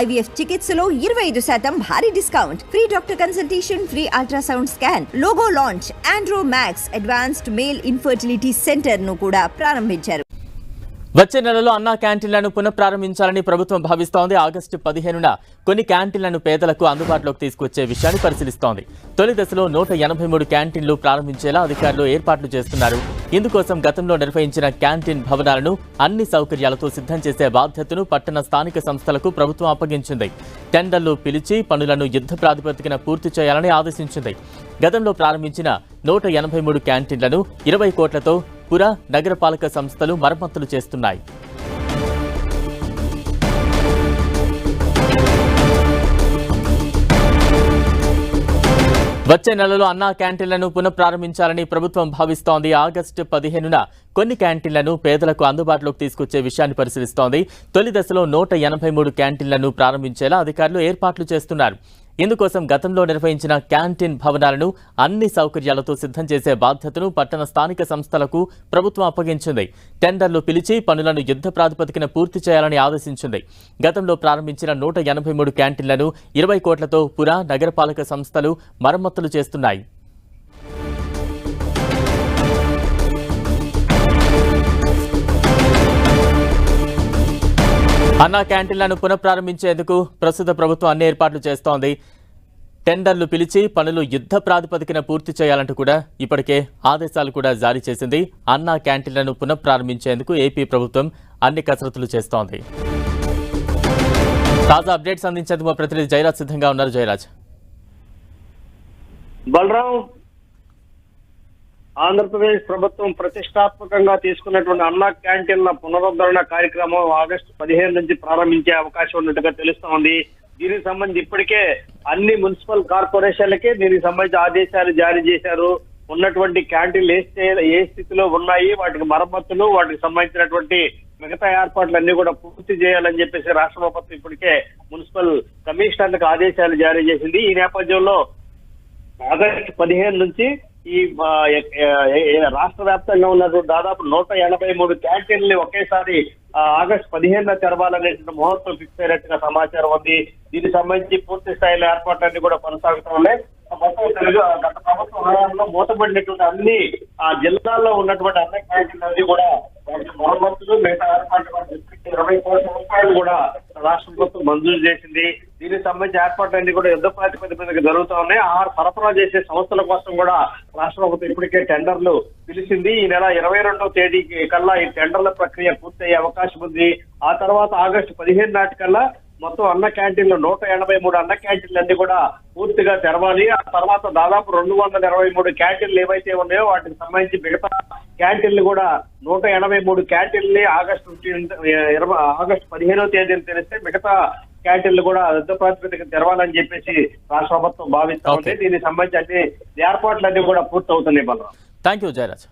IVF చికిత్సలో 25% భారీ discount, free doctor consultation, free ultrasound scan, logo launch, Andro max advanced male infertility centre ను కూడా ప్రారంభించారు. వచ్చే నెలలో అన్నా క్యాంటీన్లను పునఃప్రారంభించాలని ప్రభుత్వం భావిస్తోంది. ఆగస్టు 15న కొన్ని క్యాంటీన్లను పేదలకు అందుబాటులోకి తీసుకొచ్చే విషయాన్ని పరిశీలిస్తోంది. తొలి దశలో 183 క్యాంటీన్లు ప్రారంభించేలా అధికారులు ఏర్పాట్లు చేస్తున్నారు. ఇందుకోసం గతంలో నిర్వహించిన క్యాంటీన్ భవనాలను అన్ని సౌకర్యాలతో సిద్ధం చేసే బాధ్యతను పట్టణ స్థానిక సంస్థలకు ప్రభుత్వం అప్పగించింది. టెండర్లు పిలిచి పనులను యుద్ధ ప్రాతిపదికన పూర్తి చేయాలని ఆదేశించింది. గతంలో ప్రారంభించిన 183 క్యాంటీన్లను 20 కోట్లతో పుర నగరపాలక సంస్థలు మరమ్మతులు చేస్తున్నాయి. వచ్చే నెలలో అన్నా క్యాంటీన్లను పునఃప్రారంభించాలని ప్రభుత్వం భావిస్తోంది. ఆగస్టు 15న కొన్ని క్యాంటీన్లను పేదలకు అందుబాటులోకి తీసుకొచ్చే విషయాన్ని పరిశీలిస్తోంది. తొలి దశలో 183 క్యాంటీన్లను ప్రారంభించేలా అధికారులు ఏర్పాట్లు చేస్తున్నారు. ఇందుకోసం గతంలో నిర్వహించిన క్యాంటీన్ భవనాలను అన్ని సౌకర్యాలతో సిద్ధం చేసే బాధ్యతను పట్టణ స్థానిక సంస్థలకు ప్రభుత్వం అప్పగించింది. టెండర్లు పిలిచి పనులను యుద్ధ ప్రాతిపదికన పూర్తి చేయాలని ఆదేశించింది. గతంలో ప్రారంభించిన 183 క్యాంటీన్లను 20 కోట్లతో పుర నగరపాలక సంస్థలు మరమ్మతులు చేస్తున్నాయి. అన్నా క్యాంటీన్లను పునఃప్రారంభించేందుకు ప్రస్తుత ప్రభుత్వం అన్ని ఏర్పాట్లు చేస్తోంది. టెండర్లు పిలిచి పనులు యుద్ధ ప్రాతిపదికన పూర్తి చేయాలంటూ కూడా ఇప్పటికే ఆదేశాలు కూడా జారీ చేసింది. అన్నా క్యాంటీన్లను పునఃప్రారంభించేందుకు ఏపీ ప్రభుత్వం అన్ని కసరత్తులు చేస్తోంది. తాజా అప్డేట్స్ అందించేందుకు మా ప్రతినిధి జయరాజ్ సిద్ధంగా ఉన్నారు. జయరాజ్. బలరాం, ఆంధ్రప్రదేశ్ ప్రభుత్వం ప్రతిష్టాత్మకంగా తీసుకున్నటువంటి అన్నా క్యాంటీన్ల పునరుద్ధరణ కార్యక్రమం ఆగస్టు 15 నుంచి ప్రారంభించే అవకాశం ఉన్నట్టుగా తెలుస్తోంది. దీనికి సంబంధించి ఇప్పటికే అన్ని మున్సిపల్ కార్పొరేషన్లకే దీనికి సంబంధించి ఆదేశాలు జారీ చేశారు. ఉన్నటువంటి క్యాంటీన్లు ఏ స్థితిలో ఉన్నాయి, వాటికి మరమ్మతులు, వాటికి సంబంధించినటువంటి మిగతా ఏర్పాట్లన్నీ కూడా పూర్తి చేయాలని చెప్పేసి రాష్ట్ర ప్రభుత్వం ఇప్పటికే మున్సిపల్ కమిషనర్లకు ఆదేశాలు జారీ చేసింది. ఈ నేపథ్యంలో ఆగస్టు 15 నుంచి ఈ రాష్ట్ర వ్యాప్తంగా ఉన్నటువంటి దాదాపు 183 క్యాంటీన్లు ఒకేసారి ఆగస్టు 15న తెరవాలనేటువంటి ముహూర్తం ఫిక్స్ అయినట్టుగా సమాచారం ఉంది. దీనికి సంబంధించి పూర్తి స్థాయిలో ఏర్పాట్లన్నీ కూడా కొనసాగుతూ ఉన్నాయి. గత ప్రభుత్వ హయాంలో మూతపడినటువంటి అన్ని జిల్లాల్లో ఉన్నటువంటి అన్ని క్యాంటీన్లు అన్ని కూడా మరమ్మతులు, మిగతా ఏర్పాట్లు 20 కోట్ల రూపాయలు కూడా రాష్ట్ర ప్రభుత్వం మంజూరు చేసింది. దీనికి సంబంధించి ఏర్పాట్లన్నీ కూడా యుద్ధ ప్రాతిపదికన జరుగుతూ ఉన్నాయి. ఆహార సరఫరా చేసే సంస్థల కోసం కూడా రాష్ట్ర ప్రభుత్వం ఇప్పటికే టెండర్లు పిలిచింది. ఈ నెల 22వ తేదీకి కల్లా ఈ టెండర్ల ప్రక్రియ పూర్తయ్యే అవకాశం ఉంది. ఆ తర్వాత ఆగస్టు 15 నాటికల్లా మొత్తం అన్న క్యాంటీన్లు 183 అన్న క్యాంటీన్లు అన్ని కూడా పూర్తిగా తెరవాలి. ఆ తర్వాత దాదాపు 223 క్యాంటీన్లు ఏవైతే ఉన్నాయో వాటికి సంబంధించి మిగతా క్యాంటీన్లు కూడా 183 క్యాంటీన్లు ఆగస్టు 15వ తేదీని తెలిస్తే మిగతా క్యాంటీన్లు కూడా యుద్ధ ప్రాతిపదిక తెరవాలని చెప్పేసి రాష్ట్ర ప్రభుత్వం భావిస్తూ ఉంటే దీనికి సంబంధించి అన్ని ఏర్పాట్లన్నీ కూడా పూర్తి అవుతున్నాయి. బలరాం. Thank you Jayaraj.